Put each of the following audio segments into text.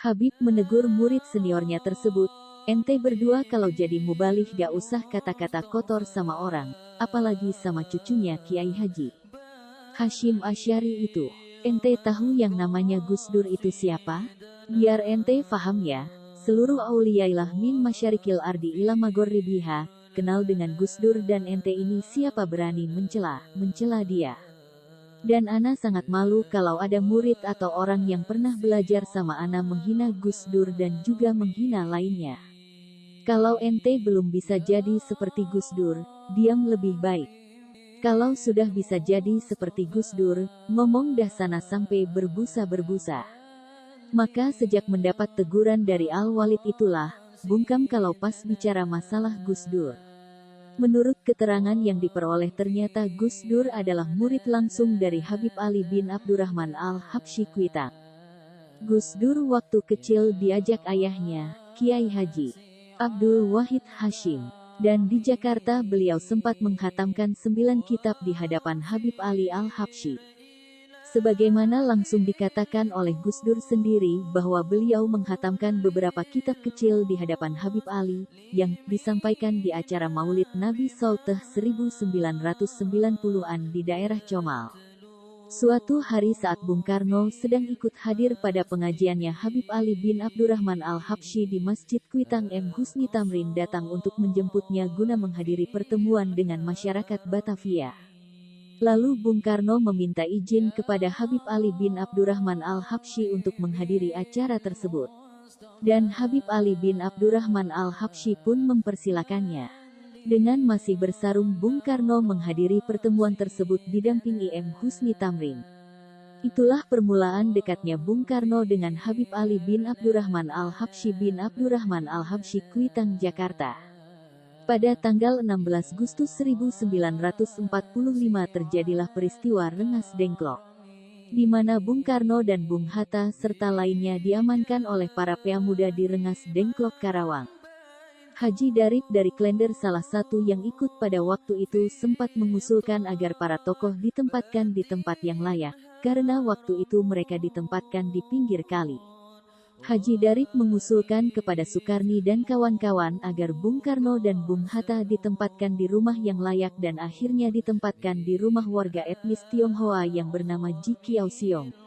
Habib menegur murid seniornya tersebut, "Ente berdua kalau jadi mubaligh gak usah kata-kata kotor sama orang, apalagi sama cucunya Kiai Haji Hashim Asy'ari itu. Ente tahu yang namanya Gus Dur itu siapa? Biar ente faham ya, seluruh auliyailah min masyarikil ardi ila magharibiha, kenal dengan Gus Dur dan ente ini siapa berani mencela dia. Dan ana sangat malu kalau ada murid atau orang yang pernah belajar sama ana menghina Gus Dur dan juga menghina lainnya. Kalau ente belum bisa jadi seperti Gus Dur, diam lebih baik. Kalau sudah bisa jadi seperti Gus Dur, ngomong dah sana sampai berbusa-berbusa." Maka sejak mendapat teguran dari Al-Walid itulah, bungkam kalau pas bicara masalah Gus Dur. Menurut keterangan yang diperoleh ternyata Gus Dur adalah murid langsung dari Habib Ali bin Abdurrahman Al-Habsyi Kuitang. Gus Dur waktu kecil diajak ayahnya, Kiai Haji Abdul Wahid Hashim, dan di Jakarta beliau sempat menghatamkan 9 kitab di hadapan Habib Ali Al-Habsyi. Sebagaimana langsung dikatakan oleh Gus Dur sendiri bahwa beliau menghatamkan beberapa kitab kecil di hadapan Habib Ali, yang disampaikan di acara Maulid Nabi Sauteh 1990-an di daerah Comal. Suatu hari saat Bung Karno sedang ikut hadir pada pengajiannya, Habib Ali bin Abdurrahman Al-Habsyi di Masjid Kuitang M. Husni Tamrin datang untuk menjemputnya guna menghadiri pertemuan dengan masyarakat Batavia. Lalu Bung Karno meminta izin kepada Habib Ali bin Abdurrahman Al-Habsyi untuk menghadiri acara tersebut. Dan Habib Ali bin Abdurrahman Al-Habsyi pun mempersilakannya. Dengan masih bersarung Bung Karno menghadiri pertemuan tersebut didampingi M. Husni Tamrin. Itulah permulaan dekatnya Bung Karno dengan Habib Ali bin Abdurrahman Al-Habsyi bin Abdurrahman Al-Habsyi Kuitang, Jakarta. Pada tanggal 16 Agustus 1945 terjadilah peristiwa Rengas Dengklok, di mana Bung Karno dan Bung Hatta serta lainnya diamankan oleh para pemuda di Rengas Dengklok, Karawang. Haji Darip dari Klender, salah satu yang ikut pada waktu itu, sempat mengusulkan agar para tokoh ditempatkan di tempat yang layak, karena waktu itu mereka ditempatkan di pinggir kali. Haji Darip mengusulkan kepada Sukarni dan kawan-kawan agar Bung Karno dan Bung Hatta ditempatkan di rumah yang layak dan akhirnya ditempatkan di rumah warga etnis Tionghoa yang bernama Ji Kiao Siong.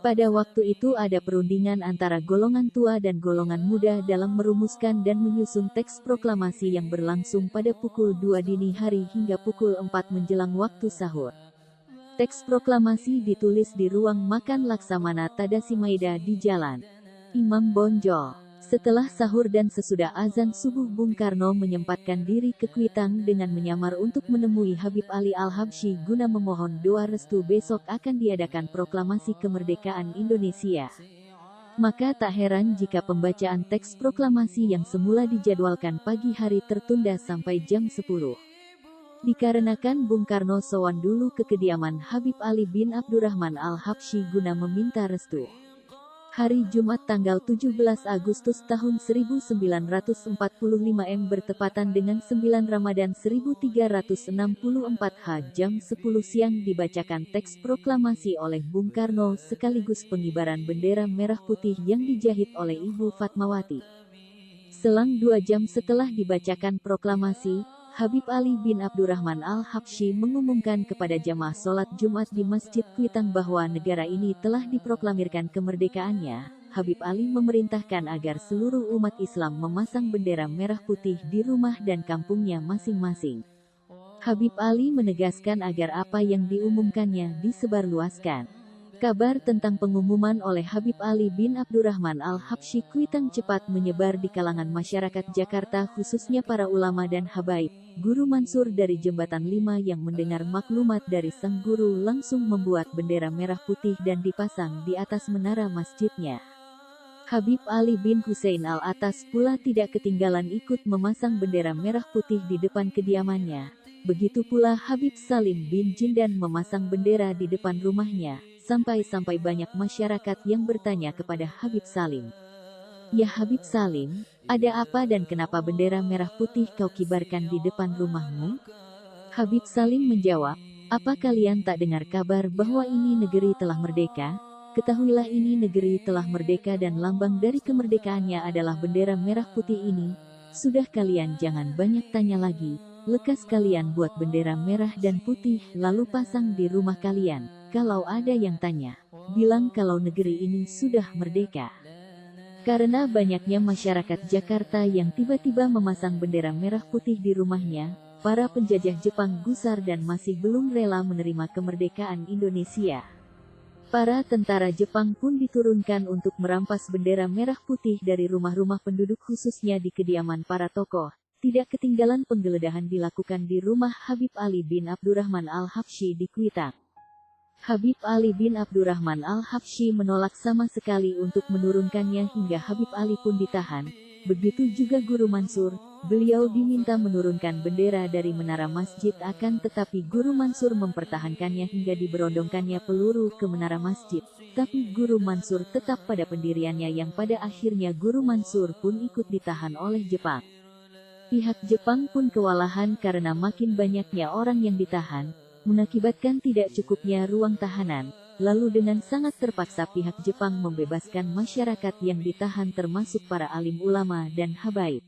Pada waktu itu ada perundingan antara golongan tua dan golongan muda dalam merumuskan dan menyusun teks proklamasi yang berlangsung pada pukul 2 dini hari hingga pukul 4 menjelang waktu sahur. Teks proklamasi ditulis di ruang makan Laksamana Tadasimaida di Jalan Imam Bonjol. Setelah sahur dan sesudah azan subuh, Bung Karno menyempatkan diri ke Kuitang dengan menyamar untuk menemui Habib Ali Al-Habsyi guna memohon doa restu besok akan diadakan proklamasi kemerdekaan Indonesia. Maka tak heran jika pembacaan teks proklamasi yang semula dijadwalkan pagi hari tertunda sampai jam 10. Dikarenakan Bung Karno sowan dulu ke kediaman Habib Ali bin Abdurrahman Al-Habsyi guna meminta restu. Hari Jumat tanggal 17 Agustus tahun 1945 bertepatan dengan 9 Ramadan 1364 H jam 10 siang dibacakan teks proklamasi oleh Bung Karno sekaligus pengibaran bendera merah putih yang dijahit oleh Ibu Fatmawati. Selang 2 jam setelah dibacakan proklamasi, Habib Ali bin Abdurrahman Al-Habsyi mengumumkan kepada jamaah sholat Jumat di Masjid Kuitang bahwa negara ini telah diproklamirkan kemerdekaannya. Habib Ali memerintahkan agar seluruh umat Islam memasang bendera merah putih di rumah dan kampungnya masing-masing. Habib Ali menegaskan agar apa yang diumumkannya disebarluaskan. Kabar tentang pengumuman oleh Habib Ali bin Abdurrahman Al-Habsyi Kuitang cepat menyebar di kalangan masyarakat Jakarta, khususnya para ulama dan habaib. Guru Mansur dari Jembatan 5 yang mendengar maklumat dari sang guru langsung membuat bendera merah putih dan dipasang di atas menara masjidnya. Habib Ali bin Hussein Al-Atas pula tidak ketinggalan ikut memasang bendera merah putih di depan kediamannya. Begitu pula Habib Salim bin Jindan memasang bendera di depan rumahnya, sampai-sampai banyak masyarakat yang bertanya kepada Habib Salim, "Ya Habib Salim, ada apa dan kenapa bendera merah putih kau kibarkan di depan rumahmu?" Habib Salim menjawab, "Apa kalian tak dengar kabar bahwa ini negeri telah merdeka? ketahuilah ini negeri telah merdeka dan lambang dari kemerdekaannya adalah bendera merah putih ini. Sudah kalian jangan banyak tanya lagi, lekas kalian buat bendera merah dan putih lalu pasang di rumah kalian. Kalau ada yang tanya, bilang kalau negeri ini sudah merdeka. Karena banyaknya masyarakat Jakarta yang tiba-tiba memasang bendera merah putih di rumahnya, para penjajah Jepang gusar dan masih belum rela menerima kemerdekaan Indonesia. Para tentara Jepang pun diturunkan untuk merampas bendera merah putih dari rumah-rumah penduduk khususnya di kediaman para tokoh. Tidak ketinggalan penggeledahan dilakukan di rumah Habib Ali bin Abdurrahman Al-Habsyi di Kuitang. Habib Ali bin Abdurrahman Al-Habsyi menolak sama sekali untuk menurunkannya hingga Habib Ali pun ditahan. Begitu juga Guru Mansur, beliau diminta menurunkan bendera dari menara masjid akan tetapi Guru Mansur mempertahankannya hingga diberondongkannya peluru ke menara masjid. Tapi Guru Mansur tetap pada pendiriannya yang pada akhirnya Guru Mansur pun ikut ditahan oleh Jepang. Pihak Jepang pun kewalahan karena makin banyaknya orang yang ditahan, mengakibatkan tidak cukupnya ruang tahanan, lalu dengan sangat terpaksa pihak Jepang membebaskan masyarakat yang ditahan termasuk para alim ulama dan habaib.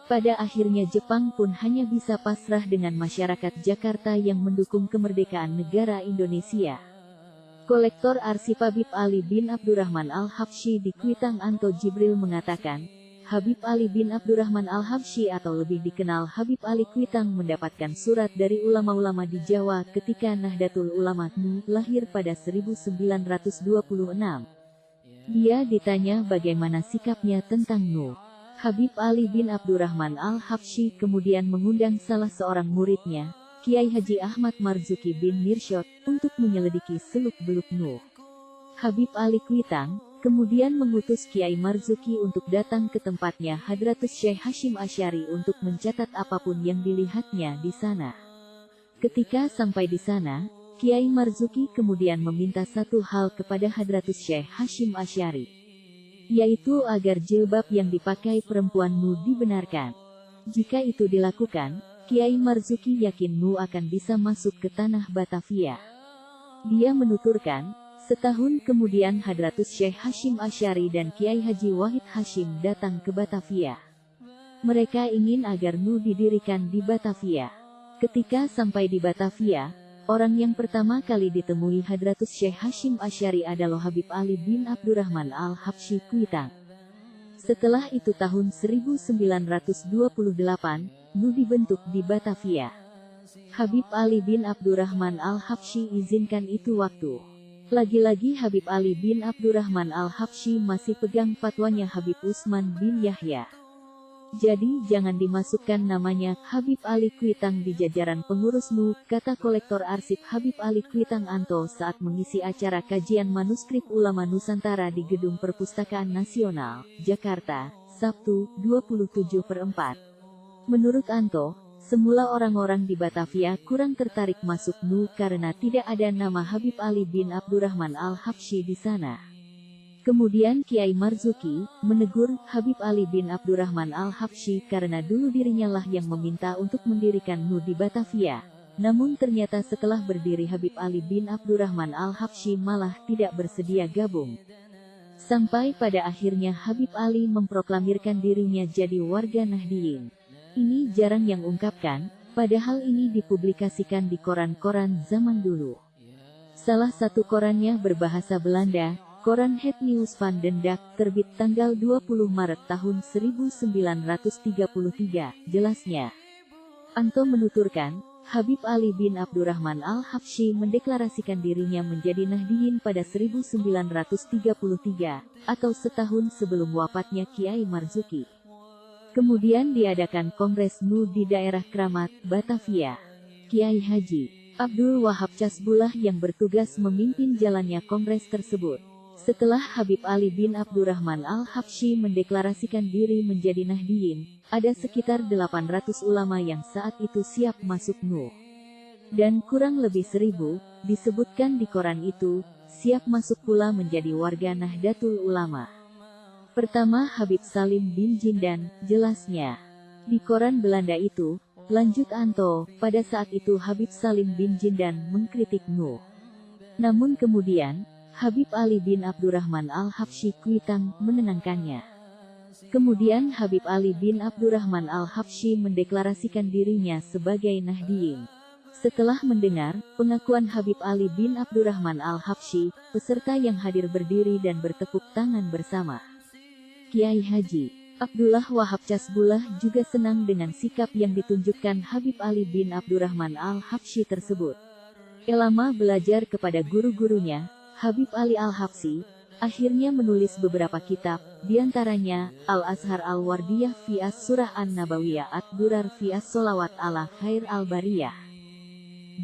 Pada akhirnya Jepang pun hanya bisa pasrah dengan masyarakat Jakarta yang mendukung kemerdekaan negara Indonesia. Kolektor arsip Habib Ali bin Abdurrahman Al-Habsyi di Kuitang Anto Jibril mengatakan, Habib Ali bin Abdurrahman Al-Habsyi atau lebih dikenal Habib Ali Kuitang mendapatkan surat dari ulama-ulama di Jawa ketika Nahdlatul Ulama NU lahir pada 1926. Dia ditanya bagaimana sikapnya tentang NU. Habib Ali bin Abdurrahman Al-Habsyi kemudian mengundang salah seorang muridnya, Kiai Haji Ahmad Marzuki bin Mirsyad, untuk menyelidiki seluk-beluk NU. Habib Ali Kuitang kemudian mengutus Kiai Marzuki untuk datang ke tempatnya Hadratus Syekh Hashim Asy'ari untuk mencatat apapun yang dilihatnya di sana. Ketika sampai di sana, Kiai Marzuki kemudian meminta satu hal kepada Hadratus Syekh Hashim Asy'ari, yaitu agar jilbab yang dipakai perempuan NU dibenarkan. Jika itu dilakukan, Kiai Marzuki yakin NU akan bisa masuk ke tanah Batavia. Dia menuturkan, setahun kemudian Hadratus Syekh Hashim Asy'ari dan Kiai Haji Wahid Hashim datang ke Batavia. Mereka ingin agar NU didirikan di Batavia. Ketika sampai di Batavia, orang yang pertama kali ditemui Hadratus Syekh Hashim Asy'ari adalah Habib Ali bin Abdurrahman Al-Habsyi Kuitang. Setelah itu tahun 1928, NU dibentuk di Batavia. Habib Ali bin Abdurrahman Al-Habsyi izinkan itu waktu. Lagi-lagi Habib Ali bin Abdurrahman Al-Habsyi masih pegang fatwanya Habib Utsman bin Yahya. Jadi jangan dimasukkan namanya Habib Ali Kuitang di jajaran pengurus NU, kata kolektor arsip Habib Ali Kuitang Anto saat mengisi acara kajian manuskrip ulama Nusantara di Gedung Perpustakaan Nasional, Jakarta, Sabtu, 27/4. Menurut Anto, semula orang-orang di Batavia kurang tertarik masuk NU karena tidak ada nama Habib Ali bin Abdurrahman Al-Habsyi di sana. Kemudian Kiai Marzuki menegur Habib Ali bin Abdurrahman Al-Habsyi karena dulu dirinya lah yang meminta untuk mendirikan NU di Batavia. Namun ternyata setelah berdiri Habib Ali bin Abdurrahman Al-Habsyi malah tidak bersedia gabung. Sampai pada akhirnya Habib Ali memproklamirkan dirinya jadi warga Nahdliyin. Ini jarang yang ungkapkan, padahal ini dipublikasikan di koran-koran zaman dulu. Salah satu korannya berbahasa Belanda, koran Het Nieuws van den Dag, terbit tanggal 20 Maret tahun 1933, jelasnya. Anto menuturkan, Habib Ali bin Abdurrahman Al-Habsyi mendeklarasikan dirinya menjadi Nahdliyin pada 1933, atau setahun sebelum wafatnya Kiai Marzuki. Kemudian diadakan Kongres NU di daerah Kramat, Batavia. Kiai Haji Abdul Wahab Casbullah yang bertugas memimpin jalannya kongres tersebut. Setelah Habib Ali bin Abdurrahman Al-Habsyi mendeklarasikan diri menjadi Nahdliyin, ada sekitar 800 ulama yang saat itu siap masuk NU. Dan kurang lebih 1000, disebutkan di koran itu, siap masuk pula menjadi warga Nahdlatul Ulama. Pertama Habib Salim bin Jindan, jelasnya. Di koran Belanda itu, lanjut Anto, pada saat itu Habib Salim bin Jindan mengkritik NU. Namun kemudian, Habib Ali bin Abdurrahman Al-Habsyi Kuitang menenangkannya. Kemudian Habib Ali bin Abdurrahman Al-Habsyi mendeklarasikan dirinya sebagai Nahdiyin. Setelah mendengar pengakuan Habib Ali bin Abdurrahman Al-Habsyi, peserta yang hadir berdiri dan bertepuk tangan bersama. Kiai Haji Abdullah Wahab Casbullah juga senang dengan sikap yang ditunjukkan Habib Ali bin Abdurrahman Al-Habsyi tersebut. Lama belajar kepada guru-gurunya, Habib Ali Al-Habsyi akhirnya menulis beberapa kitab, diantaranya Al-Azhar Al-Wardiyah fi As-Surah An-Nabawiyah Ad-Durar fi As-Solawat ala Khair Al-Bariyah.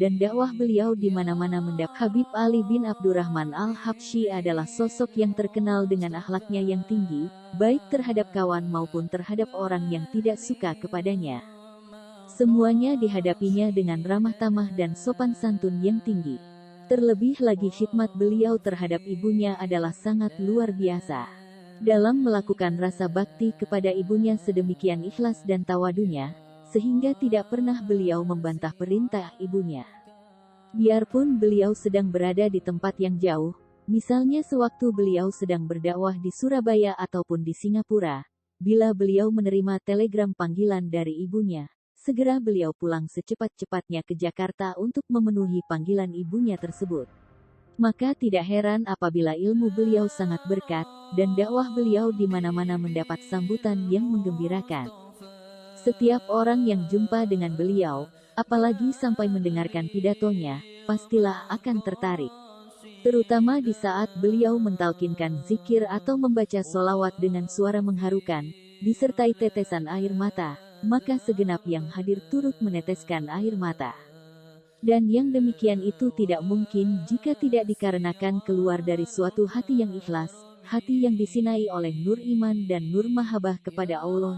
Dan dakwah beliau di mana-mana mendapat. Habib Ali bin Abdurrahman Al-Habsyi adalah sosok yang terkenal dengan akhlaknya yang tinggi, baik terhadap kawan maupun terhadap orang yang tidak suka kepadanya. Semuanya dihadapinya dengan ramah tamah dan sopan santun yang tinggi. Terlebih lagi khidmat beliau terhadap ibunya adalah sangat luar biasa. Dalam melakukan rasa bakti kepada ibunya sedemikian ikhlas dan tawadunya, sehingga tidak pernah beliau membantah perintah ibunya. Biarpun beliau sedang berada di tempat yang jauh, misalnya sewaktu beliau sedang berdakwah di Surabaya ataupun di Singapura, bila beliau menerima telegram panggilan dari ibunya, segera beliau pulang secepat-cepatnya ke Jakarta untuk memenuhi panggilan ibunya tersebut. Maka tidak heran apabila ilmu beliau sangat berkat, dan dakwah beliau di mana-mana mendapat sambutan yang menggembirakan. Setiap orang yang jumpa dengan beliau, apalagi sampai mendengarkan pidatonya, pastilah akan tertarik. Terutama di saat beliau mentalkinkan zikir atau membaca sholawat dengan suara mengharukan, disertai tetesan air mata, maka segenap yang hadir turut meneteskan air mata. Dan yang demikian itu tidak mungkin jika tidak dikarenakan keluar dari suatu hati yang ikhlas, hati yang disinai oleh nur iman dan nur mahabbah kepada Allah.